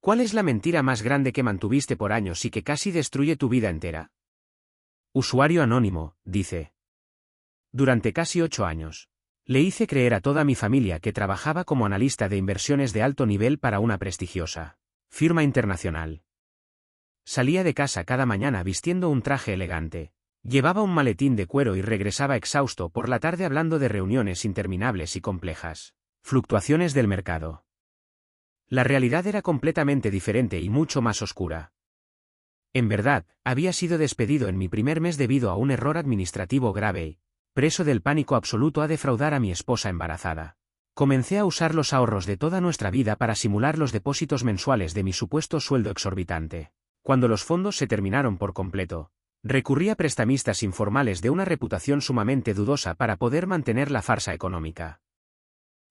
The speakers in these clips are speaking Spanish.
¿Cuál es la mentira más grande que mantuviste por años y que casi destruye tu vida entera? Usuario anónimo, dice. Durante casi 8 años. Le hice creer a toda mi familia que trabajaba como analista de inversiones de alto nivel para una prestigiosa firma internacional. Salía de casa cada mañana vistiendo un traje elegante. Llevaba un maletín de cuero y regresaba exhausto por la tarde hablando de reuniones interminables y complejas fluctuaciones del mercado. La realidad era completamente diferente y mucho más oscura. En verdad, había sido despedido en mi primer mes debido a un error administrativo grave, preso del pánico absoluto a defraudar a mi esposa embarazada. Comencé a usar los ahorros de toda nuestra vida para simular los depósitos mensuales de mi supuesto sueldo exorbitante. Cuando los fondos se terminaron por completo, recurrí a prestamistas informales de una reputación sumamente dudosa para poder mantener la farsa económica.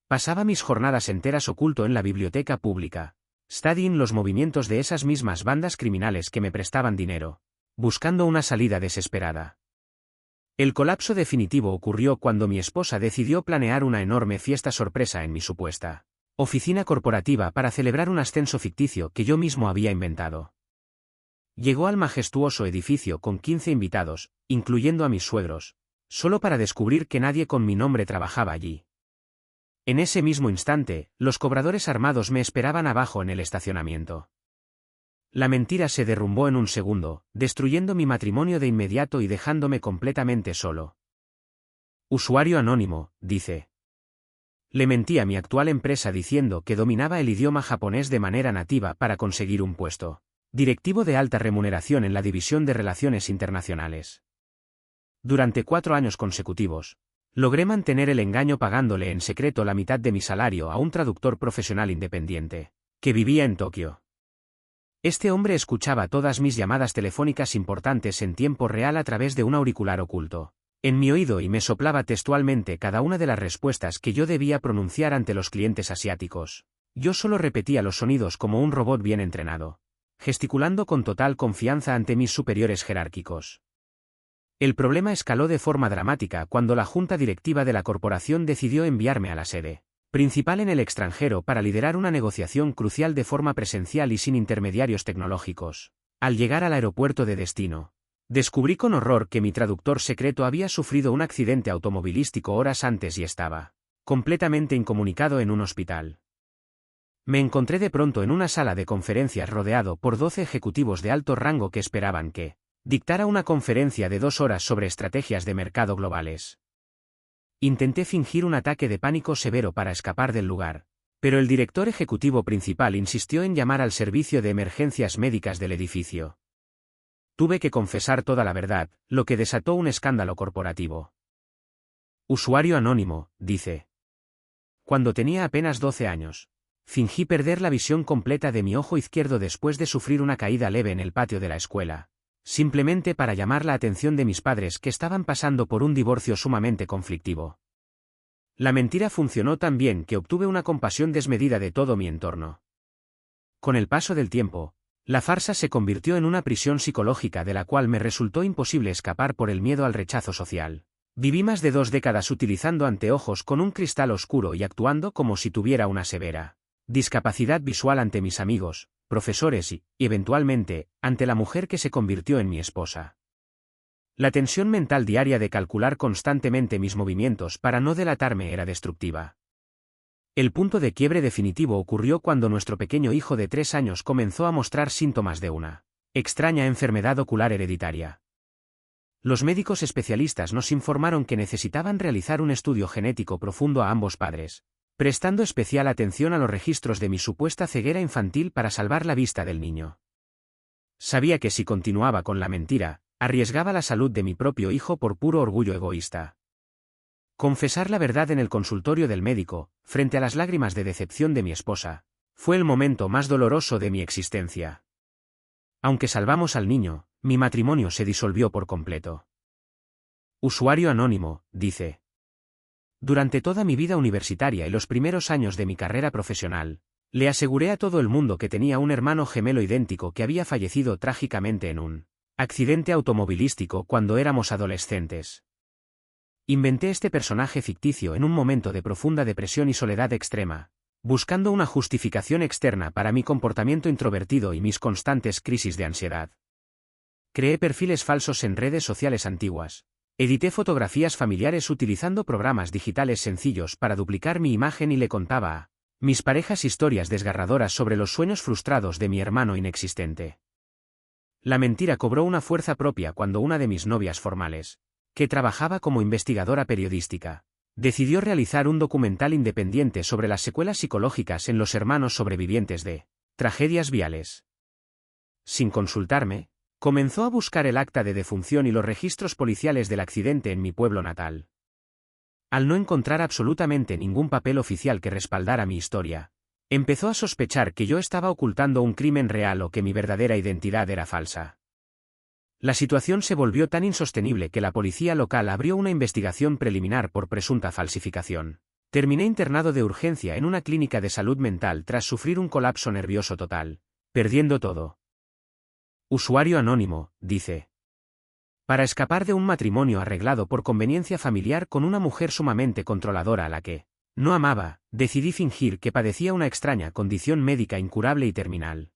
Pasaba mis jornadas enteras oculto en la biblioteca pública, studying los movimientos de esas mismas bandas criminales que me prestaban dinero, buscando una salida desesperada. El colapso definitivo ocurrió cuando mi esposa decidió planear una enorme fiesta sorpresa en mi supuesta oficina corporativa para celebrar un ascenso ficticio que yo mismo había inventado. Llegó al majestuoso edificio con 15 invitados, incluyendo a mis suegros, solo para descubrir que nadie con mi nombre trabajaba allí. En ese mismo instante, los cobradores armados me esperaban abajo en el estacionamiento. La mentira se derrumbó en un segundo, destruyendo mi matrimonio de inmediato y dejándome completamente solo. Usuario anónimo, dice. Le mentí a mi actual empresa diciendo que dominaba el idioma japonés de manera nativa para conseguir un puesto directivo de alta remuneración en la división de Relaciones Internacionales. Durante 4 años consecutivos, logré mantener el engaño pagándole en secreto la mitad de mi salario a un traductor profesional independiente, que vivía en Tokio. Este hombre escuchaba todas mis llamadas telefónicas importantes en tiempo real a través de un auricular oculto en mi oído y me soplaba textualmente cada una de las respuestas que yo debía pronunciar ante los clientes asiáticos. Yo solo repetía los sonidos como un robot bien entrenado, gesticulando con total confianza ante mis superiores jerárquicos. El problema escaló de forma dramática cuando la junta directiva de la corporación decidió enviarme a la sede principal en el extranjero para liderar una negociación crucial de forma presencial y sin intermediarios tecnológicos. Al llegar al aeropuerto de destino, descubrí con horror que mi traductor secreto había sufrido un accidente automovilístico horas antes y estaba completamente incomunicado en un hospital. Me encontré de pronto en una sala de conferencias rodeado por 12 ejecutivos de alto rango que esperaban que dictara una conferencia de 2 horas sobre estrategias de mercado globales. Intenté fingir un ataque de pánico severo para escapar del lugar, pero el director ejecutivo principal insistió en llamar al servicio de emergencias médicas del edificio. Tuve que confesar toda la verdad, lo que desató un escándalo corporativo. Usuario anónimo, dice. Cuando tenía apenas 12 años, fingí perder la visión completa de mi ojo izquierdo después de sufrir una caída leve en el patio de la escuela, simplemente para llamar la atención de mis padres que estaban pasando por un divorcio sumamente conflictivo. La mentira funcionó tan bien que obtuve una compasión desmedida de todo mi entorno. Con el paso del tiempo, la farsa se convirtió en una prisión psicológica de la cual me resultó imposible escapar por el miedo al rechazo social. Viví más de 2 décadas utilizando anteojos con un cristal oscuro y actuando como si tuviera una severa discapacidad visual ante mis amigos, profesores y, eventualmente, ante la mujer que se convirtió en mi esposa. La tensión mental diaria de calcular constantemente mis movimientos para no delatarme era destructiva. El punto de quiebre definitivo ocurrió cuando nuestro pequeño hijo de 3 años comenzó a mostrar síntomas de una extraña enfermedad ocular hereditaria. Los médicos especialistas nos informaron que necesitaban realizar un estudio genético profundo a ambos padres, prestando especial atención a los registros de mi supuesta ceguera infantil para salvar la vista del niño. Sabía que si continuaba con la mentira, arriesgaba la salud de mi propio hijo por puro orgullo egoísta. Confesar la verdad en el consultorio del médico, frente a las lágrimas de decepción de mi esposa, fue el momento más doloroso de mi existencia. Aunque salvamos al niño, mi matrimonio se disolvió por completo. Usuario anónimo, dice. Durante toda mi vida universitaria y los primeros años de mi carrera profesional, le aseguré a todo el mundo que tenía un hermano gemelo idéntico que había fallecido trágicamente en un accidente automovilístico cuando éramos adolescentes. Inventé este personaje ficticio en un momento de profunda depresión y soledad extrema, buscando una justificación externa para mi comportamiento introvertido y mis constantes crisis de ansiedad. Creé perfiles falsos en redes sociales antiguas. Edité fotografías familiares utilizando programas digitales sencillos para duplicar mi imagen y le contaba a mis parejas historias desgarradoras sobre los sueños frustrados de mi hermano inexistente. La mentira cobró una fuerza propia cuando una de mis novias formales, que trabajaba como investigadora periodística, decidió realizar un documental independiente sobre las secuelas psicológicas en los hermanos sobrevivientes de tragedias viales. Sin consultarme, comenzó a buscar el acta de defunción y los registros policiales del accidente en mi pueblo natal. Al no encontrar absolutamente ningún papel oficial que respaldara mi historia, empezó a sospechar que yo estaba ocultando un crimen real o que mi verdadera identidad era falsa. La situación se volvió tan insostenible que la policía local abrió una investigación preliminar por presunta falsificación. Terminé internado de urgencia en una clínica de salud mental tras sufrir un colapso nervioso total, perdiendo todo. Usuario anónimo, dice. Para escapar de un matrimonio arreglado por conveniencia familiar con una mujer sumamente controladora a la que no amaba, decidí fingir que padecía una extraña condición médica incurable y terminal.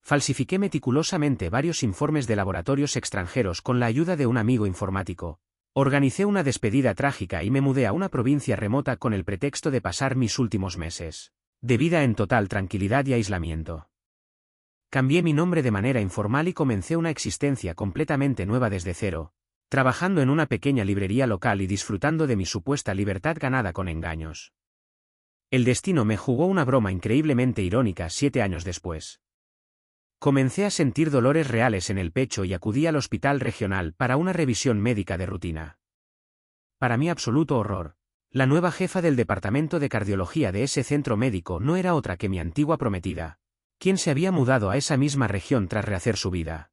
Falsifiqué meticulosamente varios informes de laboratorios extranjeros con la ayuda de un amigo informático. Organicé una despedida trágica y me mudé a una provincia remota con el pretexto de pasar mis últimos meses de vida en total tranquilidad y aislamiento. Cambié mi nombre de manera informal y comencé una existencia completamente nueva desde cero, trabajando en una pequeña librería local y disfrutando de mi supuesta libertad ganada con engaños. El destino me jugó una broma increíblemente irónica 7 años después. Comencé a sentir dolores reales en el pecho y acudí al hospital regional para una revisión médica de rutina. Para mi absoluto horror, la nueva jefa del departamento de cardiología de ese centro médico no era otra que mi antigua prometida, quien se había mudado a esa misma región tras rehacer su vida.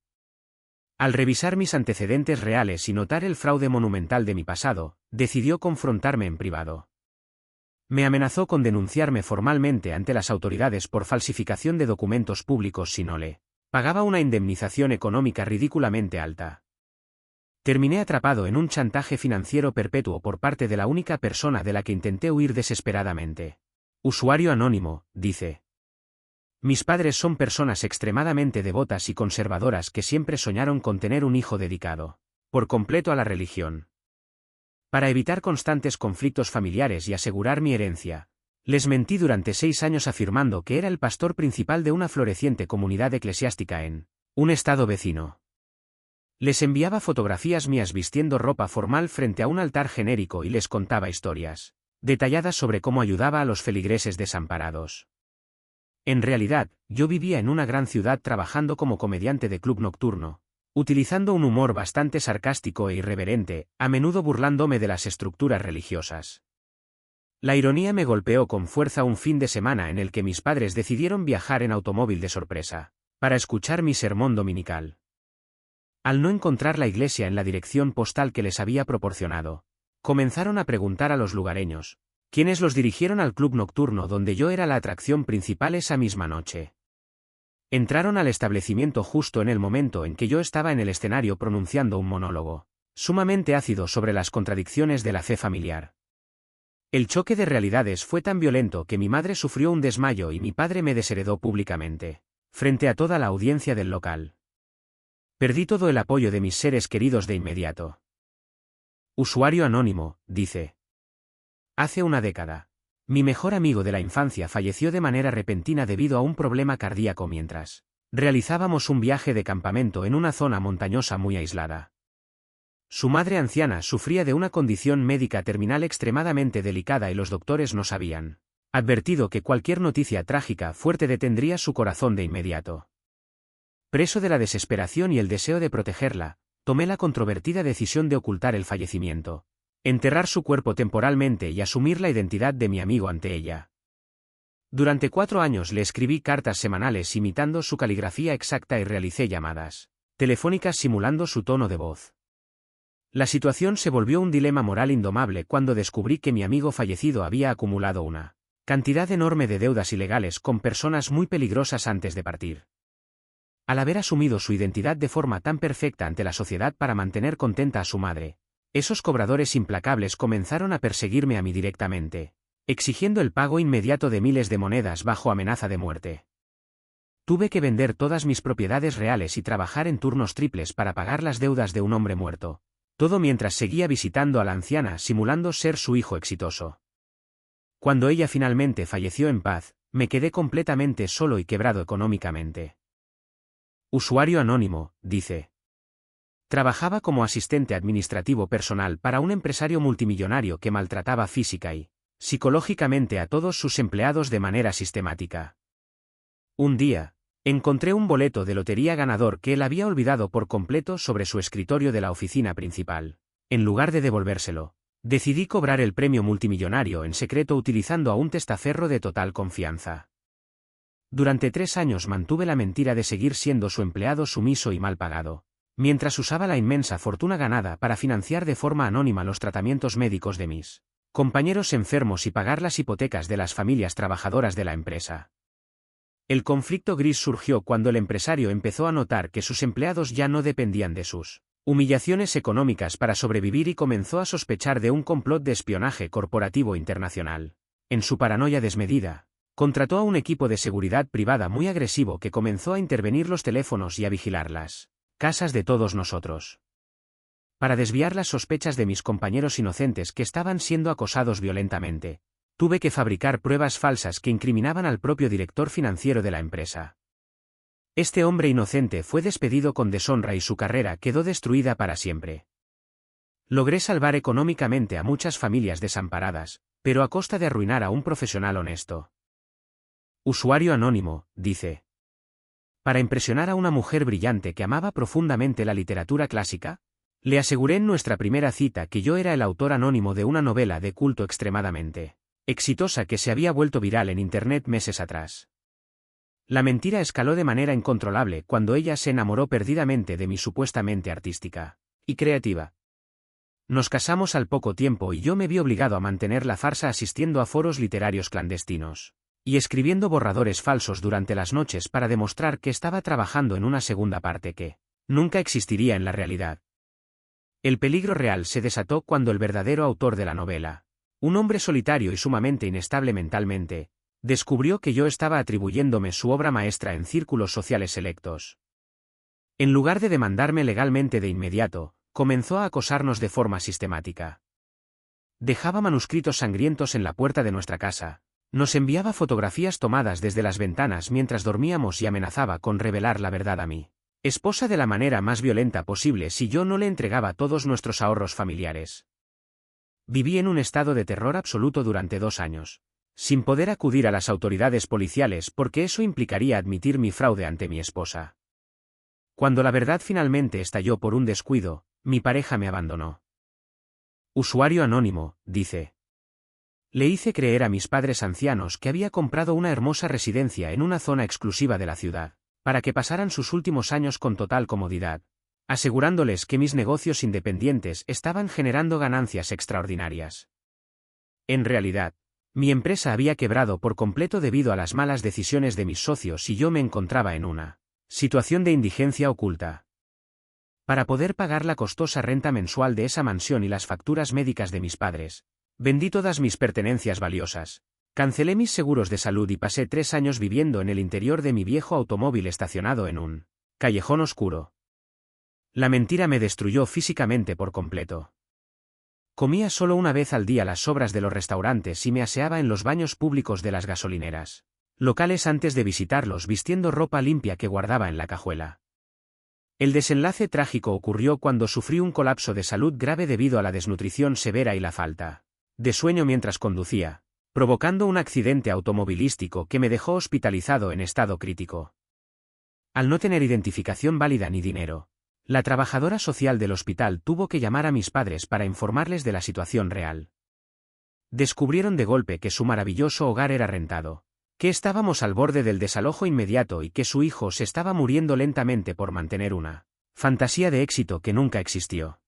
Al revisar mis antecedentes reales y notar el fraude monumental de mi pasado, decidió confrontarme en privado. Me amenazó con denunciarme formalmente ante las autoridades por falsificación de documentos públicos si no le pagaba una indemnización económica ridículamente alta. Terminé atrapado en un chantaje financiero perpetuo por parte de la única persona de la que intenté huir desesperadamente. Usuario anónimo, dice. Mis padres son personas extremadamente devotas y conservadoras que siempre soñaron con tener un hijo dedicado por completo a la religión. Para evitar constantes conflictos familiares y asegurar mi herencia, les mentí durante 6 años afirmando que era el pastor principal de una floreciente comunidad eclesiástica en un estado vecino. Les enviaba fotografías mías vistiendo ropa formal frente a un altar genérico y les contaba historias detalladas sobre cómo ayudaba a los feligreses desamparados. En realidad, yo vivía en una gran ciudad trabajando como comediante de club nocturno, utilizando un humor bastante sarcástico e irreverente, a menudo burlándome de las estructuras religiosas. La ironía me golpeó con fuerza un fin de semana en el que mis padres decidieron viajar en automóvil de sorpresa, para escuchar mi sermón dominical. Al no encontrar la iglesia en la dirección postal que les había proporcionado, comenzaron a preguntar a los lugareños, quienes los dirigieron al club nocturno donde yo era la atracción principal esa misma noche. Entraron al establecimiento justo en el momento en que yo estaba en el escenario pronunciando un monólogo sumamente ácido sobre las contradicciones de la fe familiar. El choque de realidades fue tan violento que mi madre sufrió un desmayo y mi padre me desheredó públicamente, frente a toda la audiencia del local. Perdí todo el apoyo de mis seres queridos de inmediato. Usuario anónimo, dice. Hace una década, mi mejor amigo de la infancia falleció de manera repentina debido a un problema cardíaco mientras realizábamos un viaje de campamento en una zona montañosa muy aislada. Su madre anciana sufría de una condición médica terminal extremadamente delicada y los doctores nos habían advertido que cualquier noticia trágica fuerte detendría su corazón de inmediato. Preso de la desesperación y el deseo de protegerla, tomé la controvertida decisión de ocultar el fallecimiento, enterrar su cuerpo temporalmente y asumir la identidad de mi amigo ante ella. Durante 4 años le escribí cartas semanales imitando su caligrafía exacta y realicé llamadas telefónicas simulando su tono de voz. La situación se volvió un dilema moral indomable cuando descubrí que mi amigo fallecido había acumulado una cantidad enorme de deudas ilegales con personas muy peligrosas antes de partir. Al haber asumido su identidad de forma tan perfecta ante la sociedad para mantener contenta a su madre, esos cobradores implacables comenzaron a perseguirme a mí directamente, exigiendo el pago inmediato de miles de monedas bajo amenaza de muerte. Tuve que vender todas mis propiedades reales y trabajar en turnos triples para pagar las deudas de un hombre muerto, todo mientras seguía visitando a la anciana simulando ser su hijo exitoso. Cuando ella finalmente falleció en paz, me quedé completamente solo y quebrado económicamente. Usuario anónimo, dice. Trabajaba como asistente administrativo personal para un empresario multimillonario que maltrataba física y psicológicamente a todos sus empleados de manera sistemática. Un día, encontré un boleto de lotería ganador que él había olvidado por completo sobre su escritorio de la oficina principal. En lugar de devolvérselo, decidí cobrar el premio multimillonario en secreto utilizando a un testaferro de total confianza. Durante 3 años mantuve la mentira de seguir siendo su empleado sumiso y mal pagado, mientras usaba la inmensa fortuna ganada para financiar de forma anónima los tratamientos médicos de mis compañeros enfermos y pagar las hipotecas de las familias trabajadoras de la empresa. El conflicto gris surgió cuando el empresario empezó a notar que sus empleados ya no dependían de sus humillaciones económicas para sobrevivir y comenzó a sospechar de un complot de espionaje corporativo internacional. En su paranoia desmedida, contrató a un equipo de seguridad privada muy agresivo que comenzó a intervenir los teléfonos y a vigilar las casas de todos nosotros. Para desviar las sospechas de mis compañeros inocentes que estaban siendo acosados violentamente, tuve que fabricar pruebas falsas que incriminaban al propio director financiero de la empresa. Este hombre inocente fue despedido con deshonra y su carrera quedó destruida para siempre. Logré salvar económicamente a muchas familias desamparadas, pero a costa de arruinar a un profesional honesto. Usuario anónimo, dice. Para impresionar a una mujer brillante que amaba profundamente la literatura clásica, le aseguré en nuestra primera cita que yo era el autor anónimo de una novela de culto extremadamente exitosa que se había vuelto viral en Internet meses atrás. La mentira escaló de manera incontrolable cuando ella se enamoró perdidamente de mi supuestamente artística y creativa. Nos casamos al poco tiempo y yo me vi obligado a mantener la farsa asistiendo a foros literarios clandestinos y escribiendo borradores falsos durante las noches para demostrar que estaba trabajando en una segunda parte que nunca existiría en la realidad. El peligro real se desató cuando el verdadero autor de la novela, un hombre solitario y sumamente inestable mentalmente, descubrió que yo estaba atribuyéndome su obra maestra en círculos sociales selectos. En lugar de demandarme legalmente de inmediato, comenzó a acosarnos de forma sistemática. Dejaba manuscritos sangrientos en la puerta de nuestra casa, nos enviaba fotografías tomadas desde las ventanas mientras dormíamos y amenazaba con revelar la verdad a mí esposa de la manera más violenta posible si yo no le entregaba todos nuestros ahorros familiares. Viví en un estado de terror absoluto durante 2 años, sin poder acudir a las autoridades policiales porque eso implicaría admitir mi fraude ante mi esposa. Cuando la verdad finalmente estalló por un descuido, mi pareja me abandonó. Usuario anónimo, dice. Le hice creer a mis padres ancianos que había comprado una hermosa residencia en una zona exclusiva de la ciudad, para que pasaran sus últimos años con total comodidad, asegurándoles que mis negocios independientes estaban generando ganancias extraordinarias. En realidad, mi empresa había quebrado por completo debido a las malas decisiones de mis socios y yo me encontraba en una situación de indigencia oculta. Para poder pagar la costosa renta mensual de esa mansión y las facturas médicas de mis padres, vendí todas mis pertenencias valiosas, cancelé mis seguros de salud y pasé 3 años viviendo en el interior de mi viejo automóvil estacionado en un callejón oscuro. La mentira me destruyó físicamente por completo. Comía solo una vez al día las sobras de los restaurantes y me aseaba en los baños públicos de las gasolineras locales antes de visitarlos vistiendo ropa limpia que guardaba en la cajuela. El desenlace trágico ocurrió cuando sufrí un colapso de salud grave debido a la desnutrición severa y la falta de sueño mientras conducía, provocando un accidente automovilístico que me dejó hospitalizado en estado crítico. Al no tener identificación válida ni dinero, la trabajadora social del hospital tuvo que llamar a mis padres para informarles de la situación real. Descubrieron de golpe que su maravilloso hogar era rentado, que estábamos al borde del desalojo inmediato y que su hijo se estaba muriendo lentamente por mantener una fantasía de éxito que nunca existió.